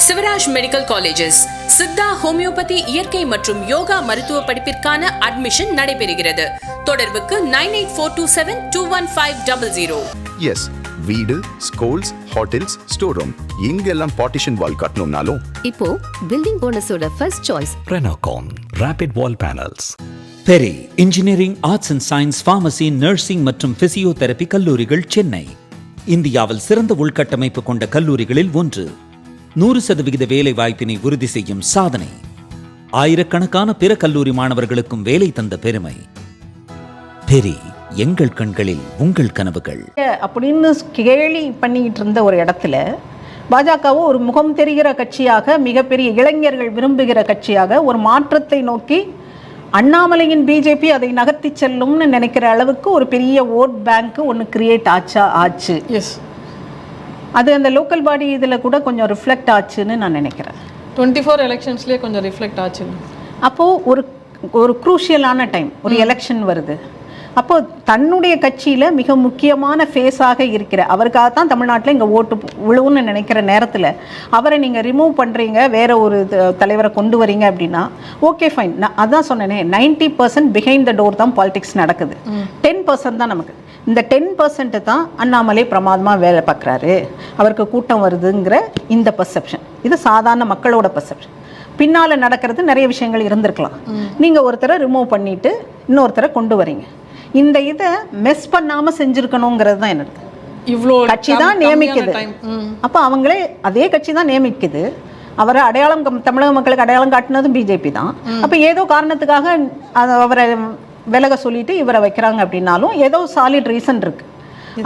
Shivraj medical colleges Siddha homeopathy இயற்கை மற்றும் யோகா மருத்துவ படிப்பிற்கான அட்மிஷன் நடைபெறுகிறது. தொடர்புக்கு 9842721500. எஸ், வீடு, ஸ்கூல்ஸ், ஹோட்டல்ஸ், ஸ்டோர் ரூம் எங்கெல்லாம் பார்ட்டிஷன் வால் கட்டணும்னாலும் இப்போ பில்டிங் ஓனர்ஸோட first choice Renocon Rapid Wall Panels. Peri engineering, arts and science, pharmacy, nursing மற்றும் பிசியோதெரபி கல்லூரிகள் சென்னை. இந்தியாவில் சிறந்த உள்கட்டமைப்பு கொண்ட கல்லூரிகளில் ஒன்று. 100% வேலை வாய்ப்பினை உறுதி செய்யும் சாதனை. ஆயிரக்கணக்கான பிற கல்லூரி மாணவர்களுக்கும் வேலை தந்த பெருமை. பெரி, எங்கள் கண்களில் உங்கள் கனவுகள் அப்படின்னு கேலி பண்ணிக்கிட்டு இருந்த ஒரு இடத்துல பாஜகவும் ஒரு முகம் தெரிகிற கட்சியாக, மிகப்பெரிய இளைஞர்கள் விரும்புகிற கட்சியாக ஒரு மாற்றத்தை நோக்கி அண்ணாமலையின் பிஜேபி அதை நகர்த்தி செல்லும்னு நினைக்கிற அளவுக்கு ஒரு பெரிய ஓட் பேங்க் ஒன்று கிரியேட் ஆச்சு. எஸ், அது அந்த லோக்கல் பாடி இதில் கூட கொஞ்சம் ரிஃப்ளெக்ட் ஆச்சுன்னு நான் நினைக்கிறேன். 24 எலெக்ஷன்ஸ்லேயே கொஞ்சம் ரிஃப்ளெக்ட் ஆச்சு. அப்போது ஒரு குரூஷியலான டைம், ஒரு எலெக்ஷன் வருது. அப்போது தன்னுடைய கட்சியில் மிக முக்கியமான ஃபேஸாக இருக்கிற அவருக்காக தான் தமிழ்நாட்டில் இங்கே ஓட்டு விழுவுன்னு நினைக்கிற நேரத்தில் அவரை நீங்கள் ரிமூவ் பண்ணுறீங்க, வேற ஒரு தலைவரை கொண்டு வரீங்க அப்படின்னா ஓகே ஃபைன். நான் அதான் சொன்னேனே, 90% பிஹைண்ட் த டோர் தான் பாலிடிக்ஸ் நடக்குது. 10% தான் நமக்கு. இந்த 10% தான் அண்ணாமலை பிரமாதமாக வேலை பார்க்குறாரு, அவருக்கு கூட்டம் வருதுங்கிற இந்த பர்செப்ஷன். இது சாதாரண மக்களோட பர்செப்ஷன். பின்னால் நடக்கிறது நிறைய விஷயங்கள் இருந்திருக்கலாம். நீங்கள் ஒருத்தரை ரிமூவ் பண்ணிவிட்டு இன்னொருத்தரை கொண்டு வரீங்க. இந்த இதை மெஸ் பண்ணாமல் செஞ்சுருக்கணுங்கிறது தான் என்னது. இவ்வளோ கட்சி தான் நியமிக்குது. அப்போ அவங்களே அதே கட்சி தான் நியமிக்குது. அவரை அடையாளம், தமிழக மக்களுக்கு அடையாளம் காட்டினதும் பிஜேபி தான். அப்போ ஏதோ காரணத்துக்காக அவரை விலக சொல்லிட்டு இவரை வைக்கிறாங்க அப்படின்னாலும் ஏதோ சாலிட் ரீசன் இருக்கு.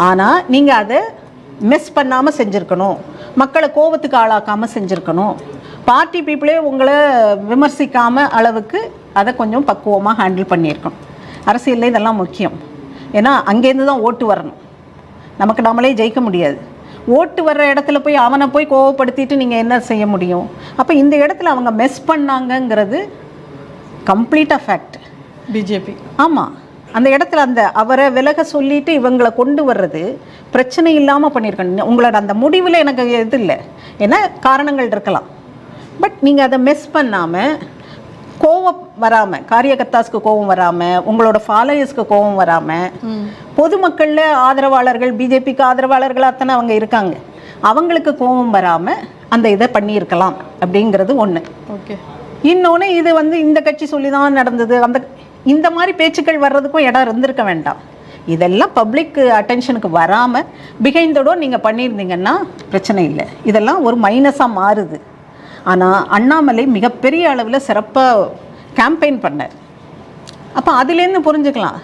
ஆனால் நீங்கள் அதை மிஸ் பண்ணாமல் செஞ்சுருக்கணும், மக்களை கோபத்துக்கு ஆளாக்காமல் செஞ்சுருக்கணும், பார்ட்டி பீப்புளே உங்களை விமர்சிக்காமல் அளவுக்கு அதை கொஞ்சம் பக்குவமாக ஹேண்டில் பண்ணியிருக்கணும். அரசியலில் இதெல்லாம் முக்கியம். ஏன்னா அங்கேருந்து தான் ஓட்டு வரணும். நமக்கு நம்மளே ஜெயிக்க முடியாது. ஓட்டு வர்ற இடத்துல போய் அவனை போய் கோவப்படுத்திட்டு நீங்கள் என்ன செய்ய முடியும்? அப்போ இந்த இடத்துல அவங்க மெஸ் பண்ணாங்கங்கிறது கம்ப்ளீட்டாக ஃபேக்ட். பிஜேபி ஆமாம், அந்த இடத்துல அந்த அவரை விலக சொல்லிட்டு இவங்களை கொண்டு வர்றது பிரச்சனை இல்லாமல் பண்ணியிருக்கணும். உங்களோட அந்த முடிவில் எனக்கு இது இல்லை, ஏன்னா காரணங்கள் இருக்கலாம். பட் நீங்கள் அதை மிஸ் பண்ணாமல், கோவம் வராமல், காரியகர்த்தாஸ்க்கு கோவம் வராமல், உங்களோட ஃபாலோயர்ஸ்க்கு கோவம் வராமல், பொதுமக்களில் ஆதரவாளர்கள், பிஜேபிக்கு ஆதரவாளர்கள் அத்தனை அவங்க இருக்காங்க, அவங்களுக்கு கோவம் வராமல் அந்த இதை பண்ணியிருக்கலாம் அப்படிங்கிறது ஒன்று. ஓகே. இன்னொன்று, இது இந்த கட்சி சொல்லி தான் நடந்தது, இந்த மாதிரி பேச்சுக்கள் வர்றதுக்கும் இடம் இருந்திருக்க வேண்டாம். இதெல்லாம் பப்ளிக் அட்டென்ஷனுக்கு வராமல் பிஹைண்ட் த டோர் நீங்கள் பண்ணியிருந்தீங்கன்னா பிரச்சனை இல்லை. இதெல்லாம் ஒரு மைனஸாக மாறுது. ஆனால் அண்ணாமலை மிகப்பெரிய அளவில் சிறப்பாக கேம்பெயின் பண்ணார். அப்போ அதுலேருந்து புரிஞ்சுக்கலாம்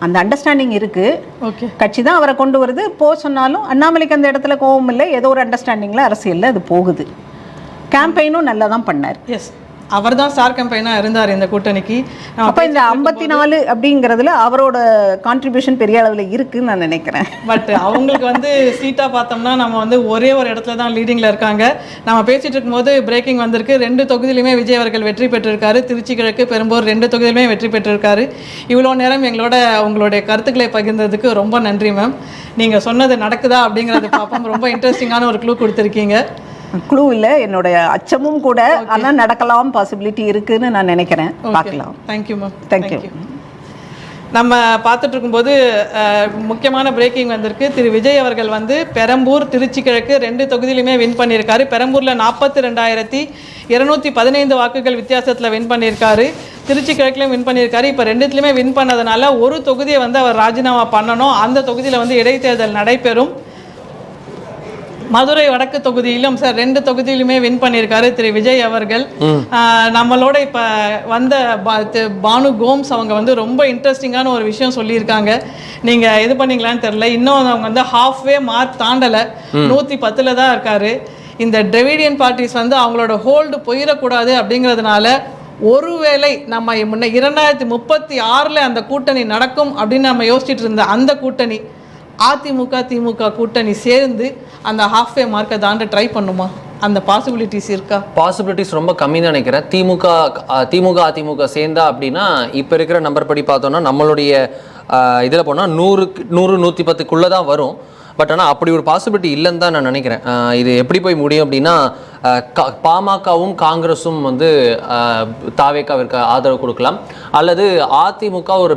அந்த அண்டர்ஸ்டாண்டிங் இருக்குது. ஓகே, கட்சி தான் அவரை கொண்டு வருது. சொன்னாலும் அண்ணாமலைக்கு அந்த இடத்துல கோபம் இல்லை, ஏதோ ஒரு அண்டர்ஸ்டாண்டிங்கில் அரசியலில் அது போகுது. கேம்பெயினும் நல்லா தான் பண்ணார். எஸ், அவர் தான் ஸ்டார் கேம்பெயினாக இருந்தார் இந்த கூட்டணிக்கு. அப்போ இந்த 54 அப்படிங்கிறதுல அவரோட கான்ட்ரிபியூஷன் பெரிய அளவில் இருக்குன்னு நான் நினைக்கிறேன். பட் அவங்களுக்கு சீட்டாக பார்த்தோம்னா நம்ம ஒரே ஒரு இடத்துல தான் லீடிங்கில் இருக்காங்க. நம்ம பேசிகிட்டு இருக்கும்போது பிரேக்கிங் வந்திருக்கு. 2 தொகுதியிலுமே விஜய் அவர்கள் வெற்றி பெற்றிருக்காரு. திருச்சி கிழக்கு, பெரம்பூர் 2 தொகுதியிலுமே வெற்றி பெற்றிருக்காரு. இவ்வளோ நேரம் உங்களுடைய கருத்துக்களை பகிர்ந்ததுக்கு ரொம்ப நன்றி மேம். நீங்கள் சொன்னது நடக்குதா அப்படிங்கிறது பார்ப்போம். ரொம்ப இன்ட்ரெஸ்டிங்கான ஒரு க்ளூ கொடுத்துருக்கீங்க. க்ளூ இல்லை, என்னுடைய அச்சமும் கூட. ஆனால் நடக்கலாம், பாசிபிலிட்டி இருக்குன்னு நான் நினைக்கிறேன். பார்க்கலாம். Thank you ma'am. தேங்க்யூ. நம்ம பார்த்துட்டு இருக்கும்போது முக்கியமான பிரேக்கிங் வந்திருக்கு. திரு விஜய் அவர்கள் பெரம்பூர், திருச்சி கிழக்கு 2 தொகுதியிலுமே வின் பண்ணியிருக்காரு. பெரம்பூரில் 42,215 வாக்குகள் வித்தியாசத்தில் வின் பண்ணியிருக்காரு. திருச்சி கிழக்குலையும் வின் பண்ணியிருக்காரு. இப்போ 2த்துலையுமே வின் பண்ணதுனால ஒரு தொகுதியை அவர் ராஜினாமா பண்ணணும். அந்த தொகுதியில் இடைத்தேர்தல் நடைபெறும். மதுரை வடக்கு தொகுதியிலும் 2 தொகுதியிலுமே வின் பண்ணியிருக்காரு திரு விஜய் அவர்கள். நம்மளோட இப்போ பானு கோம்ஸ் அவங்க ரொம்ப இன்ட்ரெஸ்டிங்கான ஒரு விஷயம் சொல்லியிருக்காங்க. நீங்கள் இது பண்ணீங்களான்னு தெரில. இன்னும் அவங்க ஹாஃப்வே மார்க் தாண்டலை, 110 தான் இருக்காரு. இந்த டிராவிடியன் பார்ட்டிஸ் அவங்களோட ஹோல்டு போயிடக்கூடாது அப்படிங்கிறதுனால ஒருவேளை நம்ம முன்ன 2036 அந்த கூட்டணி நடக்கும் அப்படின்னு நம்ம யோசிச்சுட்டு இருந்த அந்த கூட்டணி அதிமுக திமுக கூட்டணி சேர்ந்து அந்த ஹாஃப்வே மார்க்கை தாண்ட ட்ரை பண்ணுமா? அந்த பாசிபிலிட்டிஸ் இருக்கா? பாசிபிலிட்டிஸ் ரொம்ப கம்மி தான் நினைக்கிறேன். திமுக அதிமுக சேர்ந்தா அப்படின்னா இப்போ இருக்கிற நம்பர் படி பார்த்தோன்னா நம்மளுடைய இதில் போனால் 100 110க்குள்ளே தான் வரும். பட் ஆனால் அப்படி ஒரு பாசிபிலிட்டி இல்லைன்னு தான் நான் நினைக்கிறேன். இது எப்படி போய் முடியும் அப்படின்னா பாமகவும் காங்கிரஸும் வந்து தாவேக்காவிற்கு ஆதரவு கொடுக்கலாம், அல்லது அதிமுக ஒரு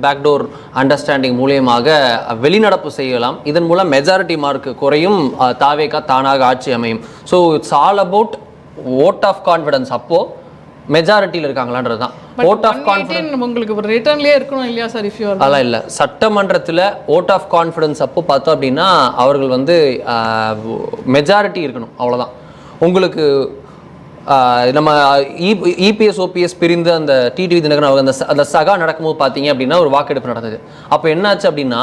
பேக்டோர் அண்டர்ஸ்டாண்டிங் மூலியமாக வெளிநடப்பு செய்யலாம். இதன் மூலம் மெஜாரிட்டி மார்க் குறையும், தாவேக்கா தானாக ஆட்சி அமையும். So it's all about vote of confidence. அப்போ மெஜாரிட்டியில் இருக்காங்களான்றது தான். ஓட் ஆஃப் கான்ஃபிடன்ஸ் உங்களுக்கு ஒரு ரிட்டர்ன்லயே இருக்கணும் இல்லையா சார்? இஃப் யூ ஆர் அதெல்லாம் இல்லை. சட்டமன்றத்தில் ஓட் ஆஃப் கான்ஃபிடன்ஸ் அப்போ பார்த்தோம் அப்படின்னா அவர்கள் வந்து மெஜாரிட்டி இருக்கணும், அவ்வளோதான். உங்களுக்கு நம்ம இபிஎஸ் ஓபிஎஸ் பிரிந்து அந்த டிடிவி தினகரன் அவங்க அந்த சகா நடக்கும்போது பார்த்தீங்க அப்படின்னா ஒரு வாக்கெடுப்பு நடந்தது. அப்போ என்னாச்சு அப்படின்னா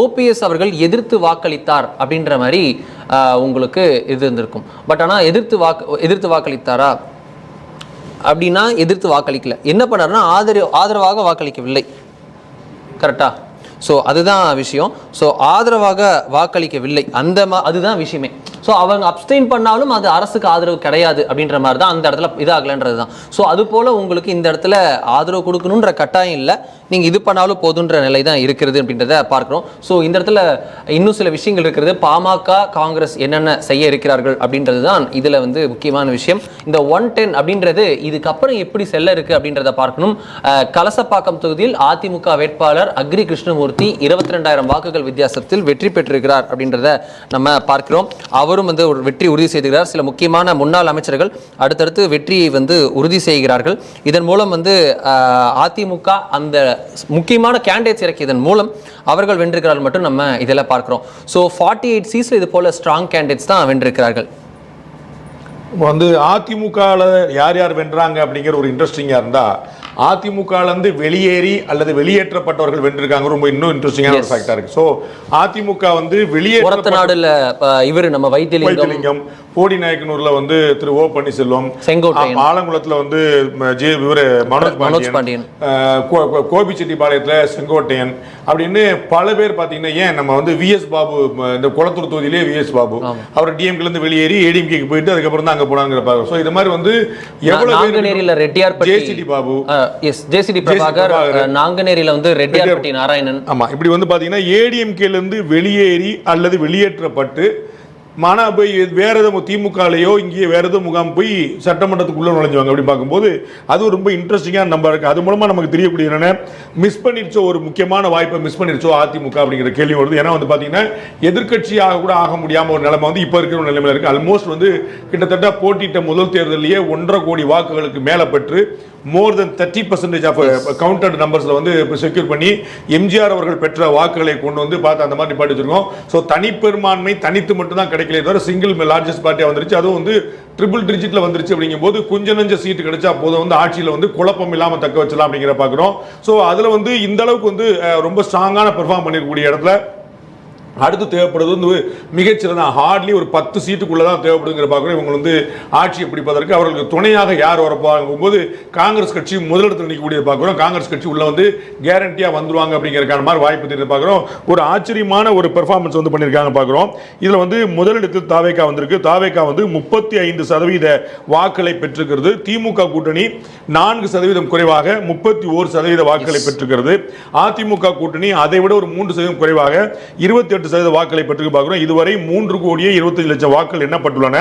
ஓபிஎஸ் அவர்கள் எதிர்த்து வாக்களித்தார் அப்படின்ற மாதிரி உங்களுக்கு இது இருந்திருக்கும். பட் ஆனால் எதிர்த்து வாக்களித்தாரா அப்படின்னா எதிர்த்து வாக்களிக்கல. என்ன பண்ணாருன்னா ஆதரவாக வாக்களிக்கவில்லை. கரெக்டா? ஸோ அதுதான் விஷயம். ஸோ ஆதரவாக வாக்களிக்கவில்லை, அதுதான் விஷயமே. ஸோ அவங்க அப்ஸ்டெயின் பண்ணாலும் அது அரசுக்கு ஆதரவு கிடையாது அப்படின்ற மாதிரி தான் அந்த இடத்துல இதாகலன்றது தான். ஸோ அது போல் உங்களுக்கு இந்த இடத்துல ஆதரவு கொடுக்கணுன்ற கட்டாயம் இல்லை, நீங்கள் இது பண்ணாலும் போதுன்ற நிலை தான் இருக்கிறது அப்படின்றத பார்க்குறோம். ஸோ இந்த இடத்துல இன்னும் சில விஷயங்கள் இருக்கிறது. பாமக காங்கிரஸ் என்னென்ன செய்ய இருக்கிறார்கள் அப்படின்றது தான் இதில் வந்து முக்கியமான விஷயம். இந்த 110 அப்படின்றது இதுக்கப்புறம் எப்படி செல்ல இருக்குது அப்படின்றத பார்க்கணும். கலசப்பாக்கம் தொகுதியில் அதிமுக வேட்பாளர் அக்ரி கிருஷ்ணமூர்த்தி 22,000 வாக்குகள் வித்தியாசத்தில் வெற்றி பெற்றிருக்கிறார் அப்படின்றத நம்ம பார்க்கிறோம். அவரும் வந்து ஒரு வெற்றி உறுதி செய்திருக்கிறார். சில முக்கியமான முன்னாள் அமைச்சர்கள் அடுத்தடுத்து வெற்றியை வந்து உறுதி செய்கிறார்கள். இதன் மூலம் வந்து அதிமுக அந்த முக்கியமான கேண்டிடேட்ஸ் இறக்கியதன் மூலம் அவர்கள் வென்றிருக்கிறார்கள் மட்டும் நம்ம இதில் பார்க்கிறோம். ஸோ 48 சீட்ஸில் இது போல ஸ்ட்ராங் கேண்டிடேட்ஸ் தான் வென்றிருக்கிறார்கள். வந்து அதிமுகவில் யார் யார் வென்றாங்க அப்படிங்கிற ஒரு இன்ட்ரெஸ்டிங்காக இருந்தால் அதிமுகலேருந்து வெளியேறி அல்லது வெளியேற்றப்பட்டவர்கள் வென்றிருக்காங்க. ரொம்ப இன்னும் இன்ட்ரெஸ்டிங்கான ஒரு ஃபேக்டா இருக்கு. ஸோ அதிமுக வந்து வெளியேற்ற நாடுல இவர் நம்ம வைத்தியலிங்கம், போடிநாயக்கனூர்ல வந்து திரு ஓ பன்னீர்செல்வம், செங்கோட்டையன், ஆலங்குளத்தில் வந்து மனோஜ் பாண்டியன், கோபிச்செட்டிப்பாளையத்தில் செங்கோட்டையன் அப்படின்னு பல பேர் பார்த்தீங்கன்னா, ஏன் நம்ம வந்து விஎஸ் பாபு, இந்த குளத்தூர் தொகுதியிலே விஎஸ் பாபு அவர் டிஎம்கேலேருந்து வெளியேறி ஏடிஎம்கேக்கு போயிட்டு அதுக்கப்புறம் தான் அங்கே போனாங்கிற பாருங்க. ஸோ இது மாதிரி வந்து எவ்வளவு ரெட்டியார்பட்டி, ஜேசிடி பாபு, ஜேசிடி பிரபாகர், நாங்குநேரியில வந்து ரெட்டியார்பட்டி நாராயணன், ஆமா, இப்படி வந்து பாத்தீங்கன்னா ஏடிஎம்கேலேருந்து வெளியேறி அல்லது வெளியேற்றப்பட்டு போய் வேற எதுவும் திமுகலையோ இங்கேயே வேற எதுவும் முகாம் போய் சட்டமன்றத்துக்குள்ள நுழைஞ்சுவாங்க. அப்படி பார்க்கும்போது அது ரொம்ப இன்ட்ரெஸ்டிங்கான நம்பர் இருக்கு. அது மூலமா நமக்கு தெரியக்கூடிய என்னன்னா, மிஸ் பண்ணிருச்சோ, ஒரு முக்கியமான வாய்ப்பை மிஸ் பண்ணிருச்சோ அதிமுக அப்படிங்கிற கேள்வி வருது. ஏன்னா வந்து பாத்தீங்கன்னா எதிர்கட்சியாக கூட ஆக முடியாம ஒரு நிலைமை வந்து இப்ப இருக்கிற ஒரு நிலைமையில இருக்கு. ஆல்மோஸ்ட் வந்து கிட்டத்தட்ட போட்டியிட்ட முதல் தேர்தலிலேயே 1.5 கோடி வாக்குகளுக்கு மேல பெற்று more than 30% ஆஃப் கவுண்டட் நம்பர்ஸ்ல வந்து செக்யூர் பண்ணி எம்ஜிஆர் அவர்கள் பெற்ற வாக்குகளை கொண்டு வந்து பார்த்து அந்த மாதிரி நிப்பாட்டி வச்சிருக்கோம். ஸோ தனிப்பெரும்பான்மை தனித்து மட்டும் தான் கிடைக்கல, தவிர சிங்கிள் லார்ஜஸ்ட் பார்ட்டியா வந்துருச்சு. அதுவும் வந்து ட்ரிபிள் டிஜிட்ல வந்துருச்சு. அப்படிங்கும் போது கொஞ்சம் நஞ்ச சீட்டு கிடைச்சா போதும் வந்து ஆட்சியில் வந்து குழப்பம் இல்லாம தக்க வச்சலாம் அப்படிங்கிற பாக்குறோம். ஸோ அதுல வந்து இந்த அளவுக்கு வந்து ரொம்ப ஸ்ட்ராங்கான பெர்ஃபார்ம் பண்ணிருக்கக்கூடிய இடத்துல அடுத்து தேவைப்படுது வந்து மிகச்சிறந்த ஹார்ட்லி ஒரு 10 சீட்டுக்குள்ளதான் தேவைப்படுங்கிற பார்க்குறோம். இவங்க வந்து ஆட்சியை பிடிப்பதற்கு அவர்களுக்கு துணையாக யார் வரப்போகும் போது காங்கிரஸ் கட்சி முதலிடத்தில் நிற்கக்கூடிய பார்க்குறோம். காங்கிரஸ் கட்சி உள்ள வந்து கேரண்டியா வந்துருவாங்க அப்படிங்கிறக்கான மாதிரி வாய்ப்பு தெரிஞ்சு பார்க்குறோம். ஒரு ஆச்சரியமான ஒரு பெர்ஃபார்மன்ஸ் வந்து பண்ணியிருக்காங்க பார்க்குறோம். இதில் வந்து முதலிடத்தில் தாவேக்கா வந்திருக்கு. தாவேக்கா வந்து 35% வாக்குகளை பெற்றிருக்கிறது. திமுக கூட்டணி 4% குறைவாக 31% வாக்குகளை பெற்றிருக்கிறது. அதிமுக கூட்டணி அதை விட ஒரு 3% குறைவாக 28% வாக்களை பெற்று பார்க்கிறோம். இதுவரை 3,25,00,000 வாக்குகள் எண்ணப்பட்டுள்ளன.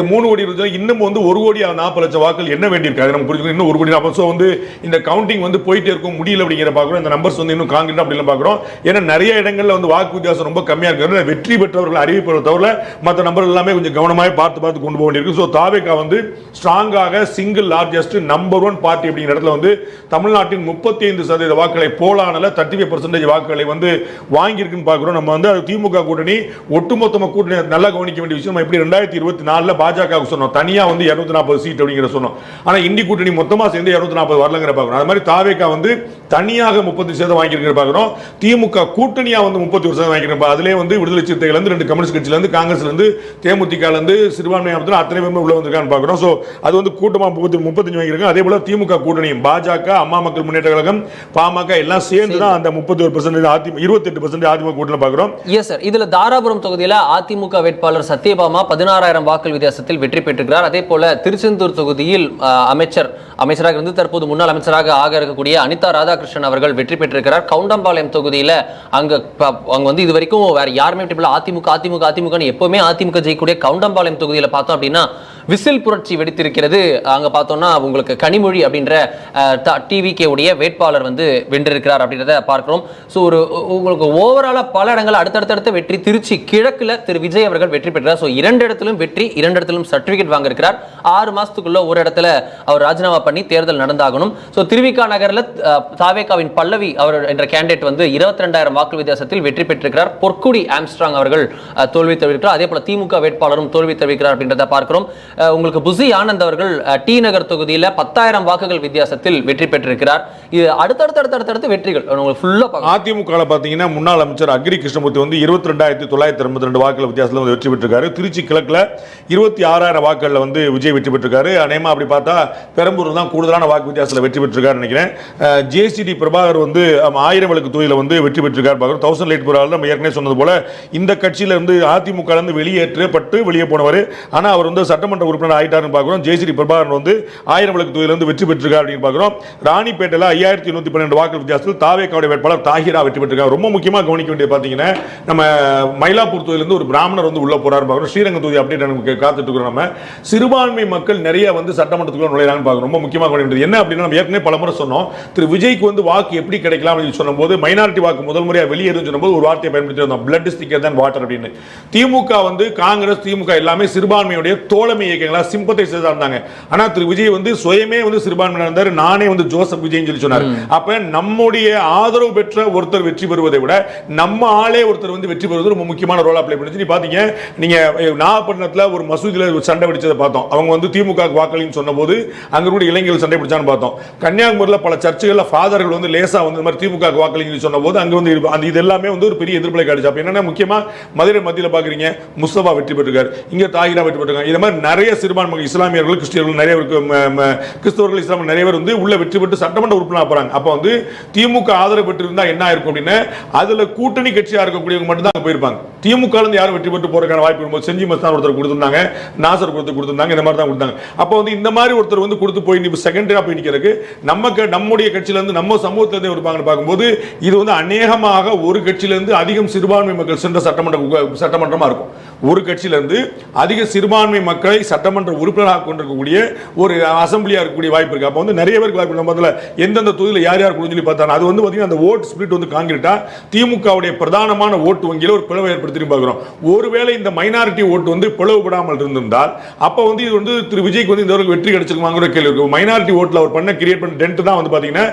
3,20,00,000 இன்னும் வந்து 1,40,00,000 வாக்குகள் என்ன வேண்டியிருக்காங்க நம்ம புரிஞ்சுக்கணும். இன்னும் 1,40,00,000 வந்து இந்த கவுண்டிங் வந்து போயிட்டே இருக்கும், முடியல அப்படிங்கிற பார்க்கிறோம். இந்த நம்பர்ஸ் வந்து இன்னும் காங்கிரஸ் அப்படின்னு பார்க்கிறோம். ஏன்னா நிறைய இடங்கள்ல வந்து வாக்கு வித்தியாசம் ரொம்ப கம்மியா இருக்கிறது. வெற்றி பெற்றவர்கள் அறிவிப்பதை தவிர மற்ற நம்பர் எல்லாமே கொஞ்சம் கவனமாக பார்த்து கொண்டு போக வேண்டியிருக்கு. ஸோ தாவேக்கா வந்து ஸ்ட்ராங்காக சிங்கிள் லார்ஜஸ்ட் நம்பர் 1 பார்ட்டி அப்படிங்கிற இடத்துல வந்து தமிழ்நாட்டின் 35% வாக்குகளை போலானல 35% வாக்குகளை வந்து வாங்கியிருக்குன்னு பார்க்கிறோம். நம்ம வந்து திமுக கூட்டணி ஒட்டுமொத்தமாக கூட்டணி நல்லா கவனிக்க வேண்டிய விஷயம். எப்படி 2024 பாஜக சொன்னோம் தனியா வந்து 240 சீட் அப்படிங்கிற சொன்னோம். ஆனா இந்தி கூட்டணி மொத்தமா சேர்ந்து 240 வரலங்கிற பார்க்கிறோம். அது மாதிரி தாவேக்கா வந்து தனியாக 30% வாங்கியிருக்கிற பார்க்கிறோம். திமுக கூட்டணியா வந்து 31% வாங்கியிருக்க. அதுலேயே வந்து விடுதலை சிறுத்தைகள் இருந்து 2 கம்யூனிஸ்ட் கட்சியில இருந்து காங்கிரஸ்ல இருந்து தேமுதிக இருந்து சிறுபான்மை அமைப்பு அத்தனை பேருமே உள்ள வந்திருக்கான்னு பார்க்கிறோம். ஸோ அது வந்து கூட்டமா 35 வாங்கியிருக்காங்க. அதே போல திமுக கூட்டணி பாஜக, அம்மா மக்கள் முன்னேற்ற கழகம், பாமக எல்லாம் சேர்ந்து தான் அந்த 31%, 28% அதிமுக கூட்டணி பார்க்கிறோம். Yes sir. இதுல தாராபுரம் தொகுதியில அதிமுக வேட்பாளர் சத்யபாமா 16,000 வாக்குகள் வித்தியாசத்தில் வெற்றி பெற்றிருக்கிறார். அதே போல திருச்செந்தூர் தொகுதியில் அமைச்சராக இருந்து தற்போது முன்னாள் அமைச்சராக ஆக இருக்கக்கூடிய அனிதா ராதாகிருஷ்ணன் அவர்கள் வெற்றி பெற்றிருக்கிறார். கவுண்டம்பாளையம் தொகுதியில அங்க வந்து இது வரைக்கும் வேற யாருமே அதிமுக எப்பவுமே அதிமுக ஜெயிக்கக்கூடிய கவுண்டம்பாளையம் தொகுதியில பார்த்தோம் அப்படின்னா விசில் புரட்சி வெடித்திருக்கிறது. அங்க பார்த்தோம்னா உங்களுக்கு கனிமொழி அப்படின்ற டிவிகே உடைய வேட்பாளர் வந்து வென்றிருக்கிறார் அப்படின்றத பார்க்கிறோம். ஸோ உங்களுக்கு ஓவராலா பல இடங்கள் அடுத்தடுத்த வெற்றி. திருச்சி கிழக்குல திரு விஜய் அவர்கள் வெற்றி பெற்றார். ஸோ 2 இடத்திலும் வெற்றி, 2 இடத்திலும் சர்டிபிகேட் வாங்கியிருக்கிறார். 6 மாசத்துக்குள்ள ஒரு இடத்துல அவர் ராஜினாமா பண்ணி தேர்தல் நடந்தாகணும். ஸோ திருவிக நகர்ல தாவேகாவின் பல்லவி அவர் என்ற கேண்டிடேட் வந்து 22,000 வாக்கு வித்தியாசத்தில் வெற்றி பெற்றிருக்கிறார். பொற்குடி ஆம்ஸ்ட்ராங் அவர்கள் தோல்வி தவிர்க்கிறார். அதே போல திமுக வேட்பாளரும் தோல்வி தவிர்க்கிறார் அப்படின்றத பார்க்கிறோம். உங்களுக்கு புசி ஆனந்த் அவர்கள் டி நகர் தொகுதியில் 10,000 வாக்குகள் வித்தியாசத்தில் வெற்றி பெற்றிருக்கிறார். இது அடுத்தடுத்த வெற்றிகள் உங்களுக்கு ஃபுல்லா அதிமுக பாத்தீங்கன்னா முன்னாள் அமைச்சர் அக்ரி கிருஷ்ணமூர்த்தி வந்து 22,982 வாக்குகள் வித்தியாசத்தில் வந்து வெற்றி பெற்றிருக்காரு. திருச்சி கிழக்குல 26,000 வாக்குகள்ல வந்து விஜய் வெற்றி பெற்றிருக்காரு. அநேகமா அப்படி பார்த்தா பெரம்பூர் தான் கூடுதலான வாக்கு வித்தியாசத்தில் வெற்றி பெற்றிருக்காரு நினைக்கிறேன். ஜேசிடி பிரபாகர் வந்து 1000 விளக்கு தொகுதியில் வந்து வெற்றி பெற்றிருக்காரு. 1000 லைட் புறாவில் நம்ம ஏற்கனவே சொன்னது போல இந்த கட்சியில இருந்து அதிமுக இருந்து வெளியேற்றப்பட்டு வெளியே போனவர். ஆனா அவர் வந்து சட்டமன்ற உறுப்பினர் ஆயிட்டாருன்னு பார்க்கிறோம். ஜேசிடி பிரபாகரன் வந்து 1000 விளக்கு தொகுதியில் வந்து வெற்றி பெற்றிருக்கார் அப்படின்னு பார்க்கிறோம். ராணிப்பேட்டையில் 5112 வாக்கு வித்தியாசத்தில் தாவேகாவுடைய வேட்பாளர் தாஹிரா வெற்றி பெற்றிருக்கார். ரொம்ப முக்கியமாக கவனிக்க வேண்டியது பார்த்தீங்கன்னா நம்ம மயிலாப்பூர் தொகுதியிலிருந்து ஒரு பிராமணர் வந்து உள்ள போறாரு பார்க்கிறோம். ஸ்ரீரங்கம் தொகுதி அப்டேட் நமக்கு காத்துட்டு இருக்கிறோம். நம்ம சிறுபான்மை மக்கள் நிறைய வந்து சட்டமன்றத்துக்குள்ள நுழைறாங்கன்னு பார்க்கிறோம். ரொம்ப முக்கியமாக கவனிக்க வேண்டியது என்ன அப்படின்னா நம்ம ஏற்கனவே பல முறை சொன்னோம். திரு விஜய்க்கு வந்து வாக்கு எப்படி கிடைக்கலாம் அப்படின்னு சொன்னபோது மைனாரிட்டி வாக்கு முதல் முறையாக வெளியேறும் சொன்னபோது ஒரு வார்த்தையை பயன்படுத்தி வந்தோம், பிளட் இஸ் திக்கர் தென் வாட்டர் அப்படின்னு. திமுக வந்து காங்கிரஸ் திமுக எல்லாமே சிறுபான்மையுடைய தோழமை இயக்கங்களா சிம்பத்தைசர்ஸா இருந்தாங்க. ஆனா திரு விஜய் வந்து சுயமே வந்து சிறுபான்மையினர் இருந்தார். நானே வந்து ஜோசப் விஜய்னு சொல்லி சொன்னார். அப்ப நம்முடைய ஆதரவு பெற்ற ஒருத்தர் வெற்றி பெறுவதை விட நம்ம ஆளே ஒருத்தர் வந்து வெற்றி பெறுவது ரொம்ப முக்கியமான ரோல் அப்ளை பண்ணுச்சு. நீ பாத்தீங்க, நீங்க நாகப்பட்டினத்துல ஒரு மசூதியில ஒரு சண்டை பிடிச்சதை பார்த்தோம். அவங்க வந்து திமுக வாக்களின்னு சொன்னபோது அங்க கூட இளைஞர்கள் சண்டை பிடிச்சான்னு பார்த்தோம். கன்னியாகுமரியில் பல சர்ச்சுகள்ல ஃபாதர்கள் வந்து லேசா வந்து இந்த மாதிரி திமுக வாக்களின்னு சொன்னபோது அங்க வந்து அந்த இது எல்லாமே வந்து ஒரு பெரிய எதிர்ப்பலை காட்டுச்சு. அப்ப என்னன்னா முக்கியமா மதுரை மத்தியில் பாக்குறீங்க முஸ்தபா வெற்றி பெற்றிருக்காரு, இங்க தாகிரா வெற்றி பெற்றிருக்காங்க. இது மாதிரி நிறைய சிறுபான்மை இஸ்லாமியர்கள் கிறிஸ்டியர்கள் நிறைய கிறிஸ்தவர்கள் இஸ்லாமியர் நிறைய பேர் வந்து உள்ள வெற்றி பெற்று சட்டமன்ற உறுப்பினர் போறாங்க. அப்ப வந்து திமுக ஆதரவு பெற்று இருந்தா என்ன இருக்கும் அப்படின்னா அதுல கூட்டணி கட்சியா இருக்கக்கூடியவங்க மட்டும் தான் போயிருப்பாங்க. திமுக இருந்து யாரும் வெற்றி பெற்று போறதுக்கான வாய்ப்பு இருக்கும்போது செஞ்சி மஸ்தான் ஒருத்தர் கொடுத்திருந்தாங்க, நாசர் கொடுத்திருந்தாங்க, இந்த மாதிரி தான் கொடுத்தாங்க. அப்ப வந்து இந்த மாதிரி ஒருத்தர் வந்து கொடுத்து போய் செகண்டரியா போய் நிக்கிறதுக்கு நம்முடைய கட்சியில இருந்து நம்ம சமூகத்துல இருந்து இருப்பாங்கன்னு பார்க்கும்போது இது வந்து அநேகமாக ஒரு கட்சியில இருந்து அதிகம் சிறுபான்மை மக்கள் சென்ற சட்டமன்றமா இருக்கும். ஒரு கட்சியில இருந்து அதிக சிறுபான்மை மக்களை சட்டமன்ற உறுப்பினராக கொண்டிருக்கக்கூடிய ஒரு அசம்பிளியா இருக்கக்கூடிய வாய்ப்பு இருக்கு. அப்ப வந்து நிறைய பேருக்கு வாய்ப்பு நம்ம எந்தெந்த தொகுதியில் யார் யார் சொல்லி பார்த்தாங்க. அது வந்து பாத்தீங்கன்னா அந்த ஓட் ஸ்பிளிட் வந்து காங்கிரீட்டா திமுகவுடைய பிரதானமான ஓட்டு வங்கியில ஒரு பிளவு ஏற்படுத்தி பார்க்கிறோம். ஒருவேளை இந்த மைனாரிட்டி ஓட்டு வந்து பிளவுபடாமல் இருந்திருந்தால் அப்ப வந்து இது வந்து திரு விஜய்க்கு வந்து இந்த வெற்றி கிடைச்சிருக்குமாங்கிற கேள்வி இருக்கு. மைனாரிட்டி ஓட்டுல அவர் பண்ண கிரியேட் பண்ண டென்ட் தான் வந்து பாத்தீங்கன்னா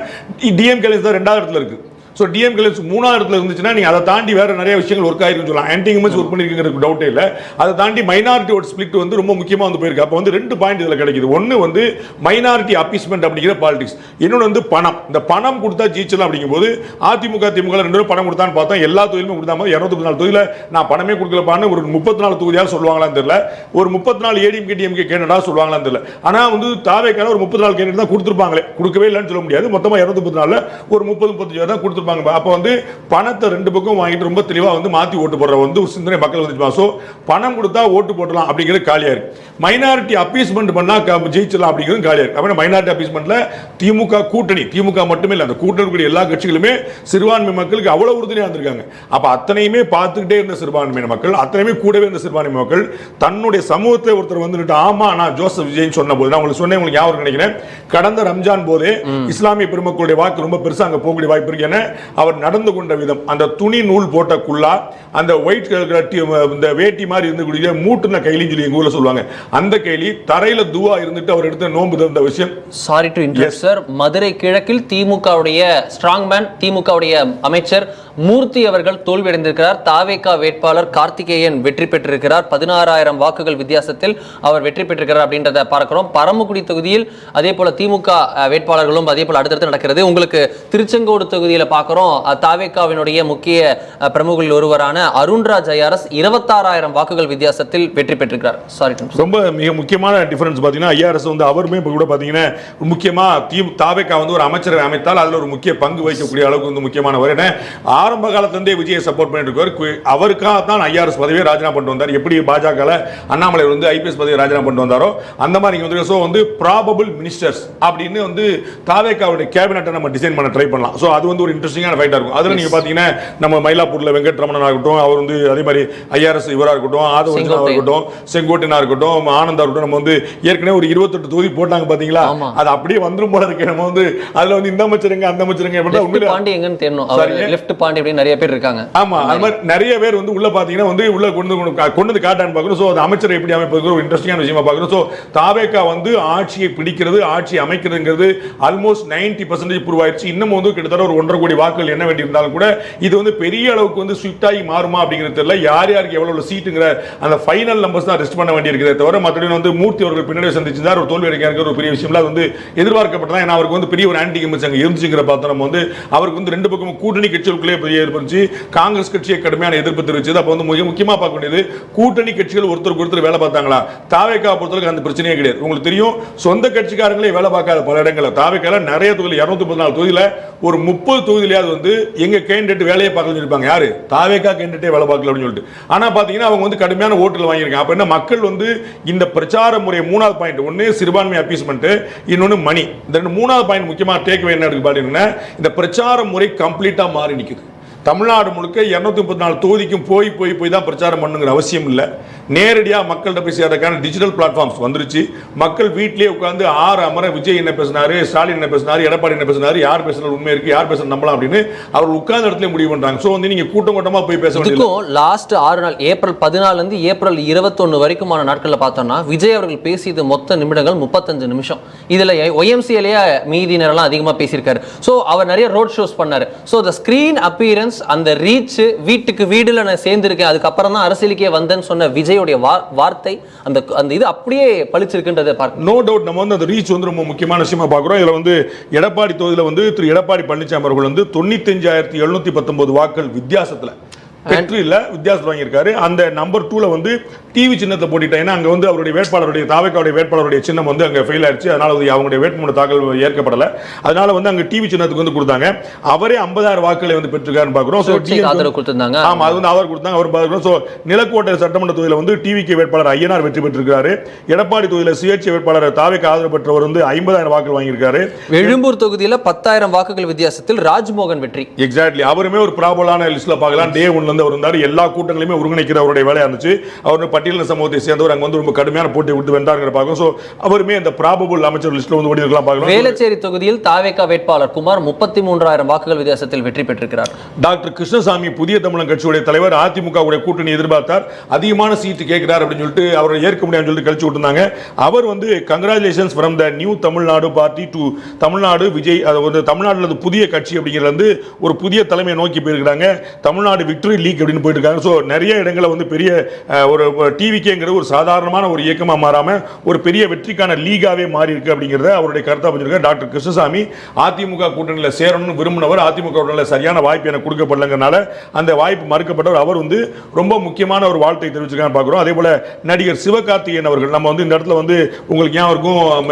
டிஎம்கே தான் 2வது இடத்துல இருக்கு. ஸோ டிஎம்கே 3வது இடத்துல இருந்துச்சுன்னா நீங்கள் அதை தாண்டி வேற நிறைய விஷயங்கள் ஒர்க் ஆயிருக்குன்னு சொல்லலாம். ஆன்டி இமேஜ் ஒர்க் பண்ணிருக்கிறது டவுட்டே இல்லை. அதை தாண்டி மைனாரிட்டி ஓட் ஸ்பிளிட் வந்து ரொம்ப முக்கியமாக வந்து போயிருக்கு. அப்போ வந்து 2 பாயிண்ட் இதில் கிடைக்குது. ஒன்று வந்து மைனாரிட்டி அப்பீஸ்மெண்ட் அப்படிங்கிற பாலிடிக்ஸ், இன்னொன்று வந்து பணம். இந்த பணம் கொடுத்தா ஜெயிச்சலாம் அப்படிங்கும்போது அதிமுக திமுக 2 பேரும் பணம் கொடுத்தான்னு பார்த்தா எல்லா தொகுதியிலுமே கொடுத்தா மாதிரி 234 தொகுதியில் நான் பணமே கொடுக்கலப்பான்னு ஒரு 34 தொகுதியாக சொல்லுவாங்களான்னு தெரியல. ஒரு 34 ஏடிஎம்கே டிஎம்கே கேண்டடா சொல்லுவாங்களான்னு தெரியல. ஆனால் வந்து தாவேக்கான ஒரு 34 கேண்டட் தான் கொடுத்துருப்பாங்களே, கொடுக்கவே இல்லைன்னு சொல்ல முடியாது. மொத்தமாக 234 ஒரு 30-35 தான் கொடுத்துருப்பாங்க. அப்போ வந்து பணத்தை 2 பக்கம் வாங்கிட்டு ரொம்ப தெளிவா வந்து மாத்தி ஓட்டு போடுற வந்து சிந்தனை மக்கள் வந்து சோ பணம் கொடுத்தா ஓட்டு போடலாம் அப்படிங்கிறது காலியா இருக்கு. மைனாரிட்டி அப்பீஸ்மெண்ட் பண்ணா ஜெயிச்சலாம் அப்படிங்கிறது காலியா இருக்கு. அப்ப மைனாரிட்டி அப்பீஸ்மெண்ட்ல திமுக கூட்டணி, திமுக மட்டுமே இல்ல அந்த கூட்டணி எல்லா கட்சிகளுமே சிறுபான்மை மக்களுக்கு அவ்வளவு உறுதுணையா இருந்திருக்காங்க. அப்ப அத்தனையுமே பார்த்துக்கிட்டே இருந்த சிறுபான்மை மக்கள், அத்தனையுமே கூடவே இருந்த சிறுபான்மை மக்கள் தன்னுடைய சமூகத்தை ஒருத்தர் வந்துட்டு ஆமா நான் ஜோசப் விஜய் சொன்ன போது நான் உங்களுக்கு சொன்னேன், உங்களுக்கு ஞாபகம் நினைக்கிறேன், கடந்த ரம்ஜான் போதே இஸ்லாமிய பெருமக்களுடைய வாக்கு ரொம்ப பெருசா அங்க போகக்கூடிய வாய்ப்பு இருக்கு. ஏன்னா அவர் நடந்து கொண்ட விதம், அந்த துணி நூல் போட்ட குள்ளா, அந்த ஒயிட் இந்த வேட்டி மாதிரி இருந்தக்கூடிய மூட்டுன கைலின்னு சொல்லி எங்க ஊர்ல சொல்லுவாங்க, அந்த கைலி தரையில துவா இருந்துட்டு அவர் எடுத்த நோன்பு தந்த விஷயம். Sorry to interrupt sir, Madurai கிழக்கில் திமுகவுடைய ஸ்ட்ராங் மேன், திமுகவுடைய அமைச்சர் மூர்த்தி அவர்கள் தோல்வி அடைந்திருக்கிறார். தாவேகா வேட்பாளர் கார்த்திகேயன் வெற்றி பெற்றிருக்கிறார். 16,000 வாக்குகள் வித்தியாசத்தில் அவர் வெற்றி பெற்றிருக்கிறார் அப்படின்றத பார்க்கிறோம். பரமக்குடி தொகுதியில் அதே போல திமுக வேட்பாளர்களும் அதே போல அடுத்தடுத்து நடக்கிறது. உங்களுக்கு திருச்செங்கோடு தொகுதியில் பார்க்குறோம் தாவேகாவினுடைய முக்கிய பிரமுகர்கள் ஒருவரான அருண்ராஜ் ஐஆர்எஸ் 26,000 வாக்குகள் வித்தியாசத்தில் வெற்றி பெற்றிருக்கிறார். சாரி, ரொம்ப மிக முக்கியமான டிஃபரன்ஸ் பார்த்தீங்கன்னா ஐஆர்எஸ் வந்து அவருமே இப்போ கூட பார்த்தீங்கன்னா முக்கியமாக தாவேகா வந்து ஒரு அமைச்சரவை அமைத்தால் அதில் ஒரு முக்கிய பங்கு வகிக்கக்கூடிய அளவுக்கு வந்து முக்கியமானவர். ஏன்னா ஆரம்ப காலத்திலிருந்தே விஜயை சப்போர்ட் பண்ணிட்டு இருக்கார். அவருக்காக தான் ஐஆர்எஸ் பதவியை ராஜினாமா பண்ணிட்டு வந்தார். எப்படி பாஜக அண்ணாமலை வந்து ஐபிஎஸ் பதவியை ராஜினாமா பண்ணிட்டு வந்தாரோ அந்த மாதிரி வந்து ஸோ வந்து ப்ராபபிள் மினிஸ்டர்ஸ் அப்படின்னு வந்து தாவேகாவுடைய கேபினட்டை நம்ம டிசைன் பண்ண ட்ரை பண்ணலாம். ஸோ அது வந்து ஒரு இன்ட்ரெஸ்டிங்கான ஃபைட்டாக இருக்கும். அதில் நீங்கள் பார்த்தீங்கன்னா நம்ம மயிலாப்பூரில் வெங்கட்ரமணனாக இருக்கட்டும், அவர் வந்து அதே மாதிரி ஐஆர்எஸ் இவராக இருக்கட்டும், ஆதவர்ஜனாக இருக்கட்டும், செங்கோட்டையனாக இருக்கட்டும், ஆனந்தா இருக்கட்டும், நம்ம வந்து ஏற்கனவே ஒரு 28 தொகுதி போட்டாங்க பார்த்தீங்களா, அது அப்படியே வந்துரும் போல இருக்கு. நம்ம வந்து அதில் வந்து இந்த அமைச்சருங்க அந்த அமைச்சருங்க பாண்டி எங்கன்னு தெரியணும். லெஃப்ட் பாண்டி அப்படின்னு நிறைய பேர் இருக்காங்க. ஆமா, அது மாதிரி நிறைய பேர் வந்து உள்ள பாத்தீங்கன்னா வந்து உள்ள கொண்டு காட்டான்னு பார்க்கணும். ஸோ அந்த அமைச்சரை எப்படி அமைப்பது ஒரு இன்ட்ரெஸ்டிங்கான விஷயமா பார்க்கணும். ஸோ தாவேகா வந்து ஆட்சியை பிடிக்கிறது, ஆட்சி அமைக்கிறதுங்கிறது ஆல்மோஸ்ட் 90% ப்ரூவ் ஆயிடுச்சு. இன்னும் வந்து கிட்டத்தட்ட ஒரு 1.5 கோடி வாக்குகள் என்ன வேண்டி இருந்தாலும் கூட இது வந்து பெரிய அளவுக்கு வந்து ஸ்விஃப்ட் ஆகி மாறுமா அப்படிங்கிறது தெரியல. யார் யாருக்கு எவ்வளவு சீட்டுங்கிற அந்த ஃபைனல் நம்பர்ஸ் தான் ரெஸ்ட் பண்ண வேண்டியிருக்கிறத தவிர மற்றபடி வந்து மூர்த்தி அவர்கள் பின்னாடி சந்திச்சிருந்தார். ஒரு தோல்வி அடைக்கிற ஒரு பெரிய விஷயம் அது வந்து எதிர்பார்க்கப்பட்டதான். ஏன்னா அவருக்கு வந்து பெரிய ஒரு ஆன்டி கமிட்ஸ் அங்கே இருந்துச்சுங்கிற பார்த்தோம். நம்ம வந்து அவருக்கு வந்து ரெண்டு பக்கமும் கூட்டணி கட்சிகளுக்குள்ளே பெரிய எதிர்ப்பு, காங்கிரஸ் கட்சியை கடுமையான எதிர்ப்பு தெரிவிச்சது. அப்போ வந்து மிக முக்கியமாக பார்க்க வேண்டியது கூட்டணி கட்சிகள் ஒருத்தருக்கு ஒருத்தர் வேலை பார்த்தாங்களா. தாவேகா பொறுத்தவரைக்கும் அந்த பிரச்சனையே கிடையாது. உங்களுக்கு தெரியும், சொந்த கட்சிக்காரங்களே வேலை பார்க்காத பல இடங்களில் தாவேகால நிறைய தொகுதியில் 234 தொகுதியில் ஒரு 30 தொகுதியிலேயாவது வந்து எங்க கேண்டிடேட் வேலையை பார்க்கல இருப்பாங்க. யாரு? தாவேகா கேண்டிடேட்டே வேலை பார்க்கல அப்படின்னு சொல்லிட்டு. ஆனா பாத்தீங்கன்னா அவங்க வந்து கடுமையான ஓட்டுகள் வாங்கியிருக்காங்க. அப்ப என்ன மக்கள் வந்து இந்த பிரச்சார முறை 3வது பாயிண்ட், ஒன்னு சிறுபான்மை அப்பீஸ்மெண்ட், இன்னொன்னு மணி. இந்த 3வது பாயிண்ட் முக்கியமாக டேக்அவே என்ன இருக்கு பாத்தீங்கன்னா, இந்த பிரச்சார முறை கம்ப்ளீட்டா மாறி நிற்குது. தமிழ்நாடு முழுக்க 234 தொகுதிக்கும் போய் தான் பிரச்சாரம் பண்ணுங்கிற அவசியம் இல்லை. நேரடியாக மக்கள்கிட்ட போய் சேர்றதுக்கான டிஜிட்டல் பிளாட்ஃபார்ம்ஸ் வந்துருச்சு. மக்கள் வீட்டிலேயே உட்காந்து 6 அமர விஜய் என்ன பேசினாரு, ஸ்டாலின் என்ன பேசினாரு, எடப்பாடி என்ன பேசினாரு, யார் பேசுறது உண்மை இருக்கு, யார் பேசுறது நம்பலாம் அப்படின்னு அவர் உட்கார்ந்த இடத்துல முடிவு பண்றாங்க. ஸோ வந்து நீங்க கூட்டமா போய் பேச வேண்டியது. லாஸ்ட் 6 நாள் ஏப்ரல் 14 இருந்து ஏப்ரல் 21 வரைக்குமான நாட்களில் பார்த்தோம்னா விஜய் அவர்கள் பேசியது மொத்த நிமிடங்கள் 35 நிமிஷம். இதுல ஒய்எம்சிஎல்லையே மீதி நேரம்லாம் அதிகமாக பேசியிருக்காரு. ஸோ அவர் நிறைய ரோட் ஷோஸ் பண்ணாரு. ஸோ த ஸ்கிரீன் அப்பியரன்ஸ், அந்த ரீச், வீட்டுக்கு வீடுல நான் சேர்ந்திருக்கேன், அதுக்கப்புறம் தான் அரசியலுக்கே வந்தேன்னு சொன்ன விஜயோடைய வார்த்தை அந்த இது அப்படியே பளிச்சிருக்குன்றதை பார்க்க நோ டவுட். நம்ம வந்து அந்த ரீச் வந்து ரொம்ப முக்கியமான விஷயமா பார்க்குறோம். இதில் வந்து எடப்பாடி தொகுதியில் வந்து திரு எடப்பாடி பழனிசாமி அவர்கள் வந்து 95,719 வாக்குகள் வித்தியாசத்தில் வெற்றி இல்ல வித்தியாசம் வாங்கியிருக்காரு. அந்த நம்பர் 2ல வந்து டிவி சின்னத்தை போட்டுட்டேன். அங்க வந்து அவருடைய வேட்பாளருடைய தாவேகாவுடைய வேட்பாளருடைய சின்னம் வந்து அங்க ஃபெயில் ஆயிடுச்சு. அதனால வந்து அவங்களுடைய வேட்புமனு தாக்கல் ஏற்கப்படல. அதனால வந்து அங்க டிவி சின்னத்துக்கு வந்து கொடுத்தாங்க. அவரே 50,000 வாக்குகளை வந்து பெற்றுக்காருன்னு பார்க்கிறோம். ஆதரவு கொடுத்திருந்தாங்க. ஆமா, அது வந்து அவர் கொடுத்தாங்க. அவர் பார்க்கிறோம். ஸோ நிலக்கோட்டை சட்டமன்ற தொகுதியில் வந்து டிவிக்கு வேட்பாளர் ஐயனார் வெற்றி பெற்றிருக்காரு. எடப்பாடி தொகுதியில் சுயேட்சை வேட்பாளர் தாவேகா ஆதரவு பெற்றவர் வந்து 50,000 வாக்குகள் வாங்கியிருக்காரு. எழும்பூர் தொகுதியில் 10,000 வாக்குகள் வித்தியாசத்தில் ராஜ்மோகன் வெற்றி. எக்ஸாக்ட்லி. அவருமே ஒரு ப்ராபலான லிஸ்ட்ல பார்க்கலாம். டே 1 அவர் இருந்தார். எல்லா கூட்டங்களையுமே ஒருங்கிணைக்கிற அவருடைய வேலையா இருந்துச்சு. அவர் பட்டியலின சமூகத்தை சேர்ந்தவர். அங்க வந்து ரொம்ப கடுமையான போட்டி விட்டு வென்றாருங்கிற பார்க்கும். சோ அவருமே இந்த ப்ராபபிள் அமைச்சர் லிஸ்ட்ல வந்து ஓடி இருக்கலாம் பார்க்கலாம். வேளச்சேரி தொகுதியில் தாவேகா வேட்பாளர் குமார் 33,000 வாக்குகள் வித்தியாசத்தில் வெற்றி பெற்றிருக்கிறார். டாக்டர் கிருஷ்ணசாமி புதிய தமிழன் கட்சியுடைய தலைவர் அதிமுக கூட்டணி எதிர்பார்த்தார். அதிகமான சீட்டு கேட்கிறார் அப்படின்னு சொல்லிட்டு அவரை ஏற்க முடியாதுன்னு சொல்லிட்டு கழிச்சு விட்டுருந்தாங்க. அவர் வந்து congratulations from the new Tamil Nadu party to Tamil Nadu Vijay. அது வந்து தமிழ்நாட்டில் புதிய கட்சி அப்படிங்கிறது வந்து ஒரு புதிய தலைமையை நோக்கி போயிருக்கிறாங்க. தமிழ்நாடு விக்டரி லீக் அப்படின்னு போயிட்டு இருக்காங்க. ஸோ நிறைய இடங்களை வந்து பெரிய ஒரு டிவிக்கேங்கிறது ஒரு சாதாரணமான ஒரு இயக்கமாக மாறாம ஒரு பெரிய வெற்றிக்கான லீகாவே மாறி இருக்கு அப்படிங்கிறத அவருடைய கருத்தா பண்ணிருக்காரு. டாக்டர் கிருஷ்ணசாமி அதிமுக கூட்டணியில் சேரணும்னு விரும்பினவர். அதிமுக கூட்டணியில் சரியான வாய்ப்பு எனக்கு கொடுக்கப்படலங்கிறனால அந்த வாய்ப்பு மறுக்கப்பட்டவர். அவர் வந்து ரொம்ப முக்கியமான ஒரு வாழ்த்தை தெரிவிச்சிருக்கான்னு பார்க்குறோம். அதே போல நடிகர் சிவகார்த்திகேயன் அவர்கள் நம்ம வந்து இந்த இடத்துல வந்து உங்களுக்கு ஏன் இருக்கும்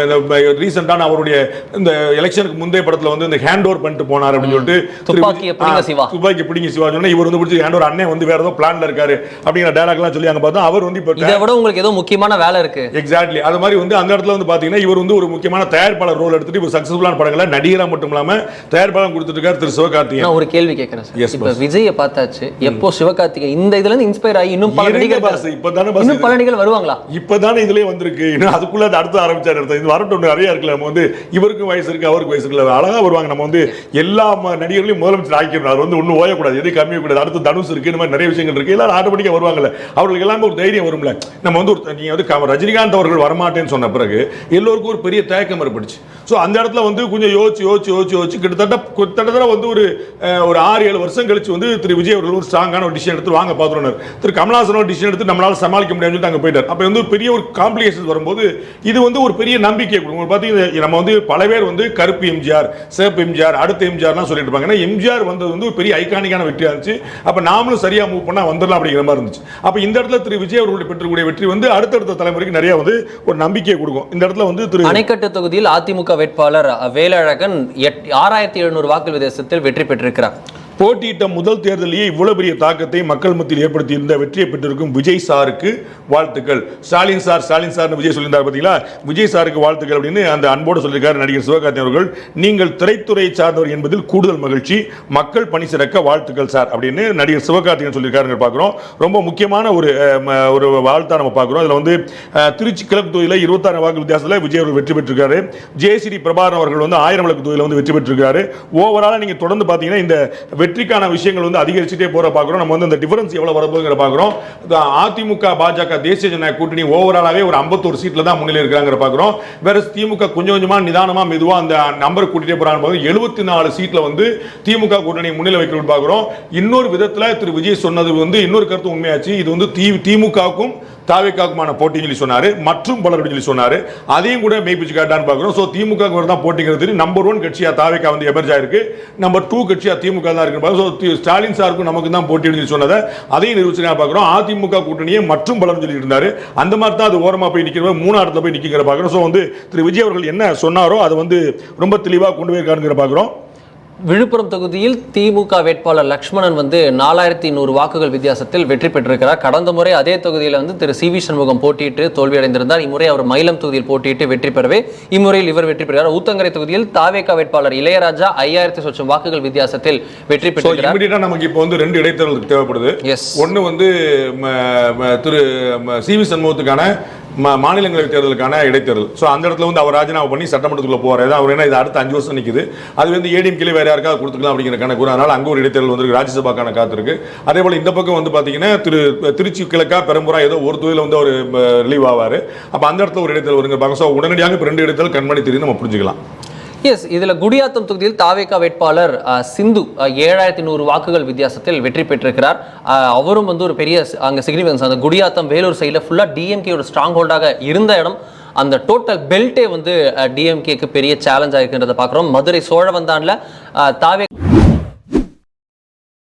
ரீசெண்டான அவருடைய இந்த எலெக்ஷனுக்கு முந்தைய படத்தில் வந்து இந்த ஹேண்ட் ஓவர் பண்ணிட்டு போனார் அப்படின்னு சொல்லிட்டு துப்பாக்கி பிடிங்க சிவா சொன்னா இவர் வந்து பிடிச்சி ஹேண்ட் ஓவர் அண்ணன் வந்து வேற ஏதோ பிளான்ல இருக்காரு அப்படிங்கிற டயலாக்லாம் சொல்லி அங்க பார்த்தா அவர் வந்து இப்போ இதை விட உங்களுக்கு ஏதோ முக்கியமான வேலை இருக்கு. எக்ஸாக்ட்லி. அது மாதிரி வந்து அந்த இடத்துல வந்து பாத்தீங்கன்னா இவர் வந்து ஒரு முக்கியமான தயாரிப்பாளர் ரோல் எடுத்துட்டு இப்போ சக்சஸ்ஃபுல்லான படங்களை நடிகரா மட்டும் இல்லாம தயாரிப்பாளர் கொடுத்துட்டு இருக்காரு திரு சிவகார்த்திகேயன். நான் ஒரு கேள்வி கேட்கிறேன் சார். இப்போ விஜயை பார்த்தாச்சு, எப்போ சிவகார்த்திகேயன் இந்த இதுல இருந்து இன்ஸ்பயர் ஆகி இன்னும் பல நடிகர்கள் வருவாங்களா? இப்பதானே இதுலயே வந்திருக்கு. இன்னும் அதுக்குள்ள அடுத்து ஆரம்பிச்சாரு. இது வரட்டும், நிறைய இருக்குல்ல. நம்ம வந்து இவருக்கும் வயசு இருக்கு, அவருக்கு வயசு இருக்குல்ல, அழகா வருவாங்க. நம்ம வந்து எல்லா நடிகர்களையும் முதலமைச்சர் ஆக்கிடணும். அது வந்து ஒன்னும் ஓயக்கூடாது, எது கம்மிய கூடாது. அடுத்து தனுஷ் ஃபேமஸ் இருக்கு, இந்த மாதிரி நிறைய விஷயங்கள் இருக்கு, எல்லாரும் ஆட்டோமேட்டிக்கா வருவாங்கல்ல, அவர்களுக்கு எல்லாமே ஒரு தைரியம் வரும்ல. நம்ம வந்து நீங்க வந்து ரஜினிகாந்த் அவர்கள் வரமாட்டேன்னு சொன்ன பிறகு எல்லோருக்கும் ஒரு பெரிய தயக்கம் ஏற்பட்டுச்சு. ஸோ அந்த இடத்துல வந்து கொஞ்சம் யோசிச்சு கிட்டத்தட்ட வந்து ஒரு 6-7 வருஷம் கழிச்சு வந்து திரு விஜய் அவர்கள் ஒரு ஸ்ட்ராங்கான ஒரு டிசிஷன் எடுத்து வாங்க பார்த்துருந்தார். திரு கமல்ஹாசன் ஒரு டிசிஷன் எடுத்து நம்மளால சமாளிக்க முடியாதுன்னு அங்கே போயிட்டார். அப்போ வந்து பெரிய ஒரு காம்ப்ளிகேஷன் வரும்போது இது வந்து ஒரு பெரிய நம்பிக்கை கொடுக்கும். பார்த்தீங்கன்னா நம்ம வந்து பல பேர் வந்து கருப்பு எம்ஜிஆர், சிவப்பு எம்ஜிஆர், அடுத்த எம்ஜிஆர்லாம் சொல்லிட்டு இருப்பாங்க. ஏன்னா எம்ஜிஆர் வந்தது வந்து ஒரு பெரிய ஐகானிக்கான வெற்றியாக இருந்துச்சு. அப்போ நாமளும் சரியா மூவ் பண்ணா வந்துடலாம் அப்படிங்கிற மாதிரி இருந்துச்சு. அப்போ இந்த இடத்துல திரு விஜய் அவர்களுடைய பெற்றக்கூடிய வெற்றி வந்து அடுத்தடுத்த தலைமுறைக்கு நிறைய வந்து ஒரு நம்பிக்கையை கொடுக்கும். இந்த இடத்துல வந்து திரு அணைக்கட்டு தொகுதியில் அதிமுக வேட்பாளர் வேலழகன் 6700 வாக்கு வித்தியாசத்தில் வெற்றி பெற்றிருக்கிறார். போட்டியிட்ட முதல் தேர்தலிலேயே இவ்வளவு பெரிய தாக்கத்தை மக்கள் மத்தியில் ஏற்படுத்தி இருந்த வெற்றியை பெற்றிருக்கும் விஜய் சாருக்கு வாழ்த்துக்கள். ஸ்டாலின் சார் விஜய் சொல்லியிருந்தார் பார்த்தீங்களா, விஜய் சாருக்கு வாழ்த்துக்கள் அப்படின்னு அந்த அன்போடு சொல்லியிருக்காரு நடிகர் சிவகார்த்திகேயன் அவர்கள். நீங்கள் திரைத்துறையை சார்ந்தவர் என்பதில் கூடுதல் மகிழ்ச்சி, மக்கள் பணி சிறக்க வாழ்த்துக்கள் சார் அப்படின்னு நடிகர் சிவகார்த்திகேயன் சொல்லியிருக்காருங்க பார்க்குறோம். ரொம்ப முக்கியமான ஒரு வாழ்த்தா நம்ம பார்க்குறோம். அதில் வந்து திருச்சி கிழக்கு தொகுதியில் 26 வாக்கு வித்தியாசத்தில் விஜய் அவர்கள் வெற்றி பெற்றிருக்காரு. ஜேசிடி பிரபாகரன் அவர்கள் வந்து 1000 விளக்கு தொகுதியில் வந்து வெற்றி பெற்றிருக்காரு. ஓவராலாக நீங்கள் தொடர்ந்து பார்த்தீங்கன்னா இந்த வெற்றிக்கான விஷயங்கள் வந்து அதிகரிச்சுட்டே போற பார்க்கிறோம். நம்ம வந்து அந்த டிஃபரன்ஸ் எவ்வளவு வரப்போகுதுங்கிற பார்க்கிறோம். அதிமுக பாஜக தேசிய ஜனநாயக கூட்டணி ஓவராலாவே ஒரு 51 சீட்ல தான் முன்னிலை இருக்காங்க பார்க்கிறோம். வேற திமுக கொஞ்சம் கொஞ்சமா நிதானமா மெதுவா அந்த நம்பர் கூட்டிட்டே போறாங்க. 74 சீட்ல வந்து திமுக கூட்டணி முன்னிலை வைக்கணும்னு பார்க்கிறோம். இன்னொரு விதத்துல திரு விஜய் சொன்னது வந்து இன்னொரு கருத்து உண்மையாச்சு. இது வந்து திமுகவுக்கும் தாவேக்காக்குமான போட்டின்னு சொல்லி சொன்னாரு, மற்றும் பலர் சொல்லி சொன்னாரு. அதையும் கூட மெய்ப்பிச்சு காட்டான்னு பார்க்கிறோம். ஸோ திமுக தான் போட்டிங்கிறது நம்பர் 1 கட்சியா தாவேக்கா வந்து எமர்ஜ் ஆயிருக்கு, நம்பர் 2 கட்சியா திமுக தான் இருக்கு. ஸ்டாலின் சாருக்கும் நமக்கு தான் போட்டி சொன்னதை அதையும் நிரூபிச்சு பார்க்கிறோம். அதிமுக கூட்டணியை மற்றும் பலர் சொல்லி இருந்தாரு, அந்த மாதிரி தான் அது ஓரமா போய் நிற்கிற 3 இடத்துல போய் நிற்கிற பார்க்கிறோம். ஸோ வந்து திரு விஜய் அவர்கள் என்ன சொன்னாரோ அதை வந்து ரொம்ப தெளிவாக கொண்டு போயிருக்காருங்கிற பார்க்கிறோம். விழுப்புரம் தொகுதியில் திமுக வேட்பாளர் லட்சுமணன் வந்து 4100 வாக்குகள் வித்தியாசத்தில் வெற்றி பெற்றிருக்கிறார். கடந்த முறை அதே தொகுதியில் வந்து திரு சி வி சண்முகம் போட்டியிட்டு தோல்வியடைந்திருந்தார். இம்முறை அவர் மயிலம் தொகுதியில் போட்டியிட்டு வெற்றி பெறவே இம்முறையில் இவர் வெற்றி பெறுகிறார். ஊத்தங்கரை தொகுதியில் தாவேகா வேட்பாளர் இளையராஜா 5000 சொச்சம் வாக்குகள் வித்தியாசத்தில் வெற்றி பெற்றிருக்கிறார். நமக்கு இப்போ வந்து 2 இடைத்தேர்தலுக்கு தேவைப்படுது. ஒன்னு வந்து திரு சி வி சண்முகத்துக்கான மாநிலங்களவை தேர்தலுக்கான இடைத்தேர்தல். ஸோ அந்த இடத்துல வந்து அவர் ராஜினாமா பண்ணி சட்டமன்றத்துக்குள்ள போறாரு. அவர் என்ன இது அடுத்த 5 வருஷம் நிற்குது, அது வந்து ஏடிஎம்கே வேற யாருக்காவது கொடுத்துக்கலாம் அப்படிங்கிற கணக்கு. அதனால அங்கே ஒரு இடைத்தேர்தல் வந்து ராஜ்யசபாக்கான காத்திருக்கு. அதே போல இந்த பக்கம் வந்து பாத்தீங்கன்னா திருச்சி கிழக்கா பெரம்பூரா ஏதோ ஒரு தொகுதியில் வந்து அவர் ரிலீவ் ஆவாரு. அப்ப அந்த இடத்துல ஒரு இடைத்தேர்தல் வருங்க. ஸோ உடனடியாக 2 இடைத்தேர்தல் கண்மணி தெரியும் நம்ம புரிஞ்சுக்கலாம். எஸ், இதில் குடியாத்தம் தொகுதியில் தாவேகா வேட்பாளர் சிந்து 7100 வாக்குகள் வித்தியாசத்தில் வெற்றி பெற்றிருக்கிறார். அவரும் வந்து ஒரு பெரிய அங்கே சிக்னிஃபிகன்ஸ். அந்த குடியாத்தம் வேலூர் சைடில் ஃபுல்லாக டிஎம்கேயோட ஸ்ட்ராங் ஹோல்டாக இருந்த இடம். அந்த டோட்டல் பெல்ட்டே வந்து டிஎம்கேக்கு பெரிய சேலஞ்சாக இருக்கின்றதை பார்க்குறோம். மதுரை சோழவந்தானில் தாவே